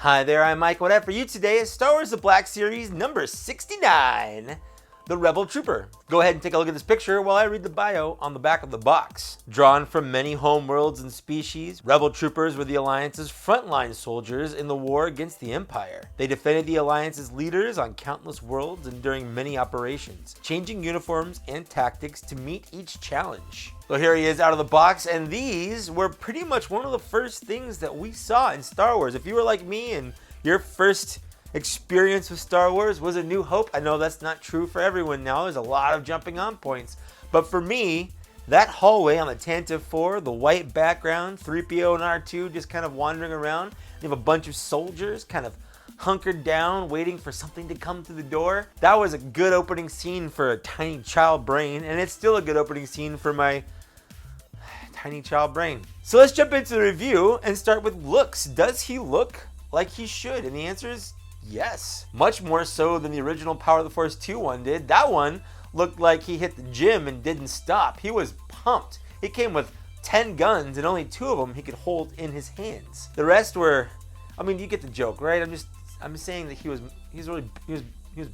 Hi there, I'm Mike. What I have for you today is Star Wars The Black Series number 69, The Rebel Trooper. Go ahead and take a look at this picture while I read the bio on the back of the box. Drawn from many homeworlds and species, Rebel Troopers were the Alliance's frontline soldiers in the war against the Empire. They defended the Alliance's leaders on countless worlds and during many operations, changing uniforms and tactics to meet each challenge. So here he is out of the box, and these were pretty much one of the first things that we saw in Star Wars. If you were like me and your first experience with Star Wars was A New Hope, I know that's not true for everyone now. There's a lot of jumping on points. But for me, that hallway on the Tantive 4, the white background, 3PO and R2 just kind of wandering around. You have a bunch of soldiers kind of hunkered down, waiting for something to come through the door. That was a good opening scene for a tiny child brain, and it's still a good opening scene for my tiny child brain. So let's jump into the review and start with looks. Does he look like he should? And the answer is yes. Much more so than the original Power of the Force 2 one did. That one looked like he hit the gym and didn't stop. He was pumped. He came with 10 guns and only 2 of them he could hold in his hands. The rest were, I mean, you get the joke, right? I'm saying that he was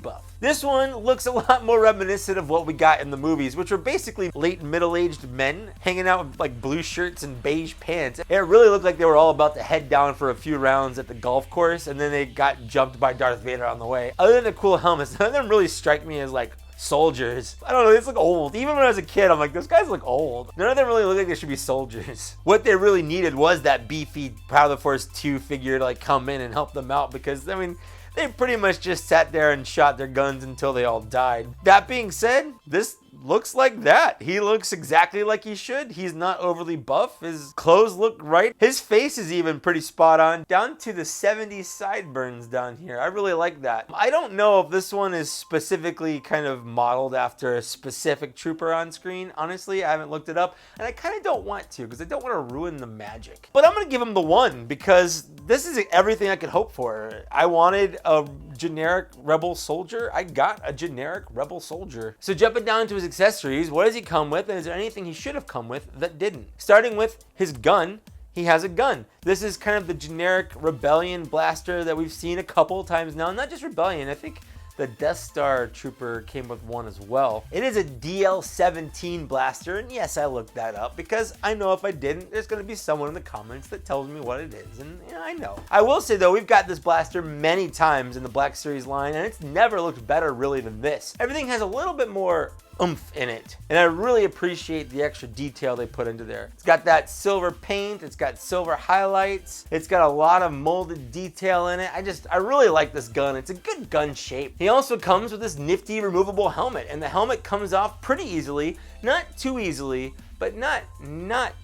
buff. This one looks a lot more reminiscent of what we got in the movies, which were basically late middle-aged men hanging out with like blue shirts and beige pants. It really looked like they were all about to head down for a few rounds at the golf course, and then they got jumped by Darth Vader on the way. Other than the cool helmets, none of them really strike me as like soldiers. I don't know, they look old. Even when I was a kid, I'm like, those guys look old. None of them really look like they should be soldiers. What they really needed was that beefy Power of the Force 2 figure to like come in and help them out, because I mean, they pretty much just sat there and shot their guns until they all died. That being said, this looks like that. He looks exactly like he should. He's not overly buff. His clothes look right. His face is even pretty spot on, down to the 70s sideburns down here. I really like that. I don't know if this one is specifically kind of modeled after a specific trooper on screen. Honestly, I haven't looked it up, and I kind of don't want to because I don't want to ruin the magic. But I'm going to give him the 1 because this is everything I could hope for. I wanted a generic rebel soldier. I got a generic rebel soldier. So jumping down to his accessories, what does he come with, and is there anything he should have come with that didn't? Starting with his gun, he has a gun. This is kind of the generic Rebellion blaster that we've seen a couple times now. Not just Rebellion, I think the Death Star Trooper came with one as well. It is a DL-17 blaster, and yes, I looked that up because I know if I didn't, there's going to be someone in the comments that tells me what it is, and yeah, I know. I will say though, we've got this blaster many times in the Black Series line, and it's never looked better really than this. Everything has a little bit more oomph in it, and I really appreciate the extra detail they put into there. It's got that silver paint, it's got silver highlights, it's got a lot of molded detail in it. I really like this gun. It's a good gun shape. He also comes with this nifty removable helmet, and the helmet comes off pretty easily, not too easily, but not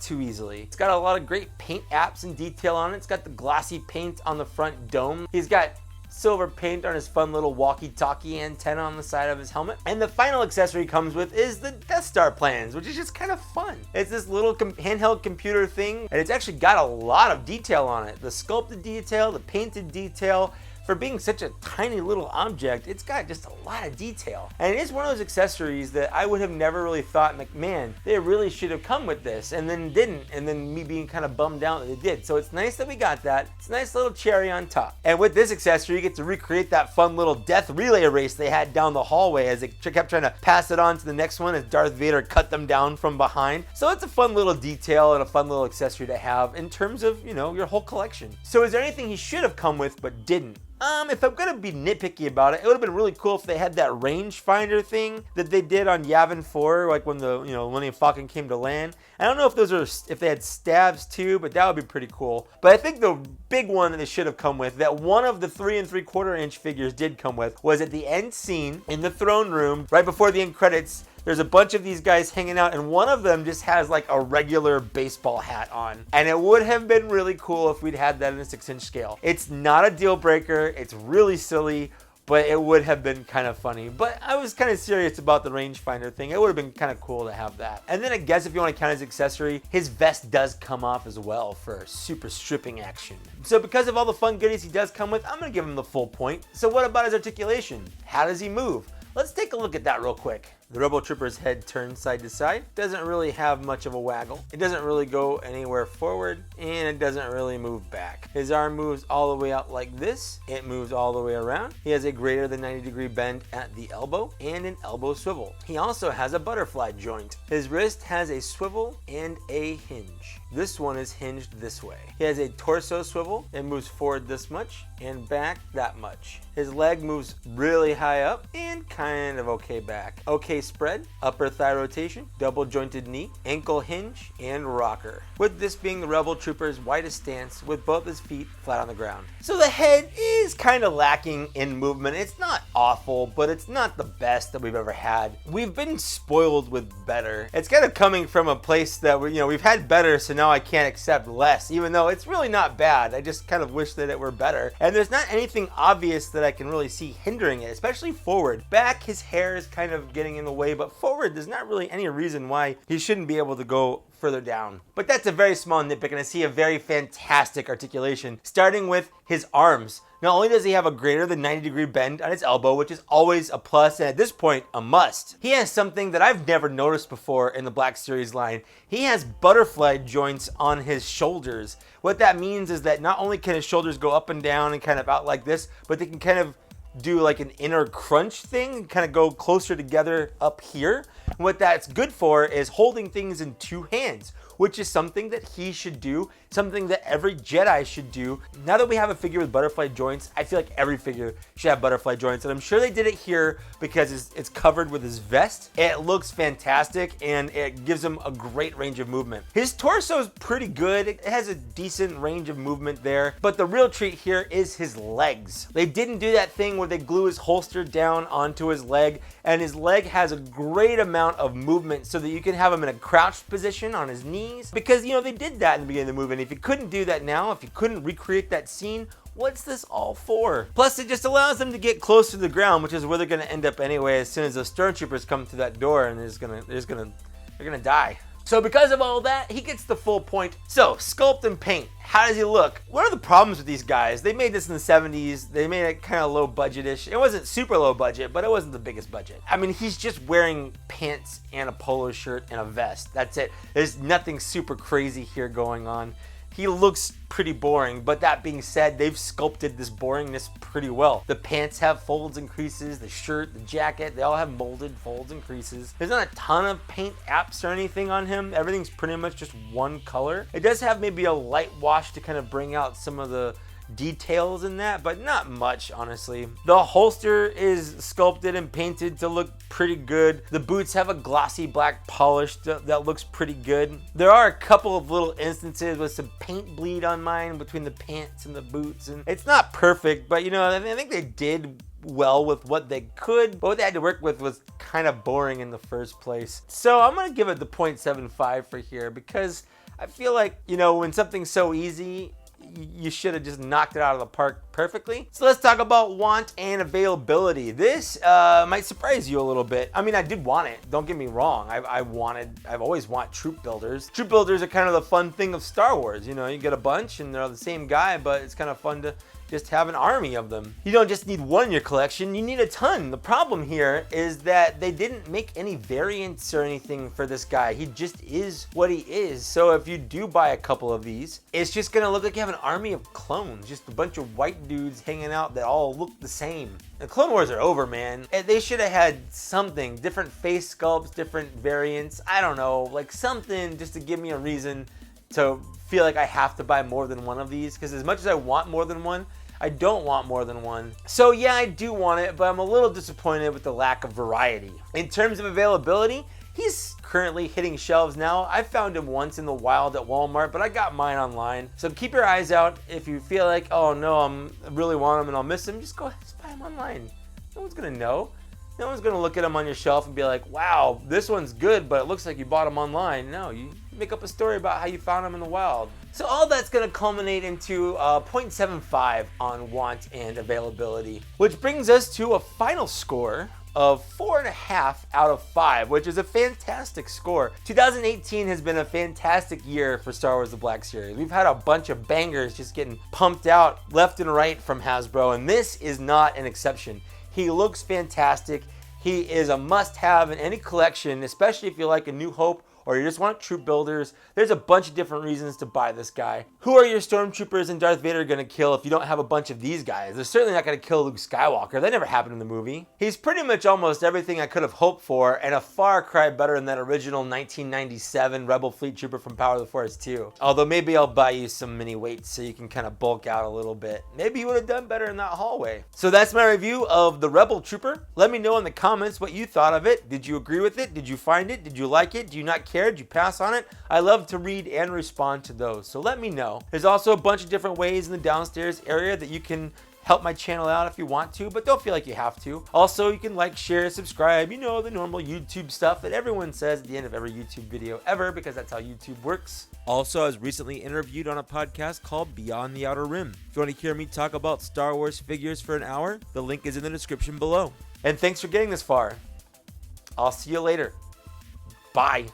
too easily. It's got a lot of great paint apps and detail on it. It's got the glossy paint on the front dome. He's got silver paint on his fun little walkie-talkie antenna on the side of his helmet. And the final accessory he comes with is the Death Star plans, which is just kind of fun. It's this little handheld computer thing, and it's actually got a lot of detail on it. The sculpted detail, the painted detail. For being such a tiny little object, it's got just a lot of detail. And it is one of those accessories that I would have never really thought, like, man, they really should have come with this, and then didn't, and then me being kind of bummed out that they did. So it's nice that we got that. It's a nice little cherry on top. And with this accessory, you get to recreate that fun little death relay race they had down the hallway as they kept trying to pass it on to the next one as Darth Vader cut them down from behind. So it's a fun little detail and a fun little accessory to have in terms of, you know, your whole collection. So is there anything he should have come with but didn't? If I'm gonna be nitpicky about it, it would have been really cool if they had that rangefinder thing that they did on Yavin 4, like when the Millennium Falcon came to land. I don't know if they had stabs too, but that would be pretty cool. But I think the big one that they should have come with, that one of the 3 3/4 inch figures did come with, was at the end scene in the throne room, right before the end credits. There's a bunch of these guys hanging out, and one of them just has like a regular baseball hat on. And it would have been really cool if we'd had that in a 6-inch scale. It's not a deal breaker, it's really silly, but it would have been kind of funny. But I was kind of serious about the rangefinder thing. It would have been kind of cool to have that. And then I guess if you want to count his accessory, his vest does come off as well for super stripping action. So because of all the fun goodies he does come with, I'm going to give him the full point. So what about his articulation? How does he move? Let's take a look at that real quick. The Rebel Trooper's head turns side to side. Doesn't really have much of a waggle. It doesn't really go anywhere forward, and it doesn't really move back. His arm moves all the way out like this. It moves all the way around. He has a greater than 90-degree bend at the elbow and an elbow swivel. He also has a butterfly joint. His wrist has a swivel and a hinge. This one is hinged this way. He has a torso swivel. It moves forward this much and back that much. His leg moves really high up and kind of okay back. Okay spread, upper thigh rotation, double jointed knee, ankle hinge, and rocker. With this being the Rebel Trooper's widest stance with both his feet flat on the ground. So the head is kind of lacking in movement. It's not awful, but it's not the best that we've ever had. We've been spoiled with better. It's kind of coming from a place that we've had better, so now I can't accept less, even though it's really not bad. I just kind of wish that it were better. And there's not anything obvious that I can really see hindering it, especially forward. Back, his hair is kind of getting in the way, but forward, there's not really any reason why he shouldn't be able to go further down. But that's a very small nitpick, and I see a very fantastic articulation, starting with his arms. Not only does he have a greater than 90-degree bend on his elbow, which is always a plus, and at this point, a must. He has something that I've never noticed before in the Black Series line. He has butterflied joints on his shoulders. What that means is that not only can his shoulders go up and down and kind of out like this, but they can kind of do like an inner crunch thing and kind of go closer together up here. And what that's good for is holding things in two hands, which is something that he should do, something that every Jedi should do. Now that we have a figure with butterfly joints, I feel like every figure should have butterfly joints, and I'm sure they did it here because it's covered with his vest. It looks fantastic, and it gives him a great range of movement. His torso is pretty good. It has a decent range of movement there, but the real treat here is his legs. They didn't do that thing where they glue his holster down onto his leg, and his leg has a great amount of movement so that you can have him in a crouched position on his knees, because they did that in the beginning of the movie, and if you couldn't do that now, if you couldn't recreate that scene, what's this all for? Plus, it just allows them to get close to the ground, which is where they're going to end up anyway as soon as those stormtroopers come through that door, and they're gonna die. So because of all that, he gets the full point. So, sculpt and paint. How does he look? What are the problems with these guys? They made this in the 70s. They made it kind of low budget-ish. It wasn't super low budget, but it wasn't the biggest budget. I mean, he's just wearing pants and a polo shirt and a vest. That's it. There's nothing super crazy here going on. He looks pretty boring, but that being said, they've sculpted this boringness pretty well. The pants have folds and creases, the shirt, the jacket, they all have molded folds and creases. There's not a ton of paint apps or anything on him. Everything's pretty much just one color. It does have maybe a light wash to kind of bring out some of the details in that, but not much, honestly. The holster is sculpted and painted to look pretty good. The boots have a glossy black polish that looks pretty good. There are a couple of little instances with some paint bleed on mine between the pants and the boots, and it's not perfect, but I think they did well with what they could, but what they had to work with was kind of boring in the first place. So I'm gonna give it the 0.75 for here, because I feel like, when something's so easy, you should have just knocked it out of the park perfectly. So let's talk about want and availability. This might surprise you a little bit. I mean, I did want it. Don't get me wrong. I've always wanted troop builders. Troop builders are kind of the fun thing of Star Wars. You get a bunch and they're the same guy, but it's kind of fun to just have an army of them. You don't just need one in your collection, you need a ton. The problem here is that they didn't make any variants or anything for this guy. He just is what he is. So if you do buy a couple of these, it's just gonna look like you have an army of clones, just a bunch of white dudes hanging out that all look the same. The Clone Wars are over, man. They should have had something, different face sculpts, different variants, I don't know, like something just to give me a reason to feel like I have to buy more than one of these, because as much as I want more than one, I don't want more than one. So yeah, I do want it, but I'm a little disappointed with the lack of variety. In terms of availability, he's currently hitting shelves now. I found him once in the wild at Walmart, but I got mine online. So keep your eyes out. If you feel like, oh no, I really want him and I'll miss him, just go ahead and buy him online. No one's gonna know. No one's gonna look at him on your shelf and be like, wow, this one's good, but it looks like you bought him online. No, you make up a story about how you found him in the wild. So all that's gonna culminate into 0.75 on want and availability, which brings us to a final score of 4.5 out of 5, which is a fantastic score. 2018 has been a fantastic year for Star Wars The Black Series. We've had a bunch of bangers just getting pumped out left and right from Hasbro, and this is not an exception. He looks fantastic. He is a must-have in any collection, especially if you like A New Hope or you just want troop builders. There's a bunch of different reasons to buy this guy. Who are your stormtroopers and Darth Vader going to kill if you don't have a bunch of these guys? They're certainly not going to kill Luke Skywalker. That never happened in the movie. He's pretty much almost everything I could have hoped for, and a far cry better than that original 1997 Rebel Fleet Trooper from Power of the Force 2. Although maybe I'll buy you some mini weights so you can kind of bulk out a little bit. Maybe you would have done better in that hallway. So that's my review of the Rebel Trooper. Let me know in the comments what you thought of it. Did you agree with it? Did you find it? Did you like it? Do you not care? Did you pass on it? I love to read and respond to those, so let me know. There's also a bunch of different ways in the downstairs area that you can help my channel out if you want to, but don't feel like you have to. Also, you can like, share, subscribe, you know, the normal YouTube stuff that everyone says at the end of every YouTube video ever, because that's how YouTube works. Also, I was recently interviewed on a podcast called Beyond the Outer Rim. If you want to hear me talk about Star Wars figures for an hour, the link is in the description below. And thanks for getting this far. I'll see you later. Bye.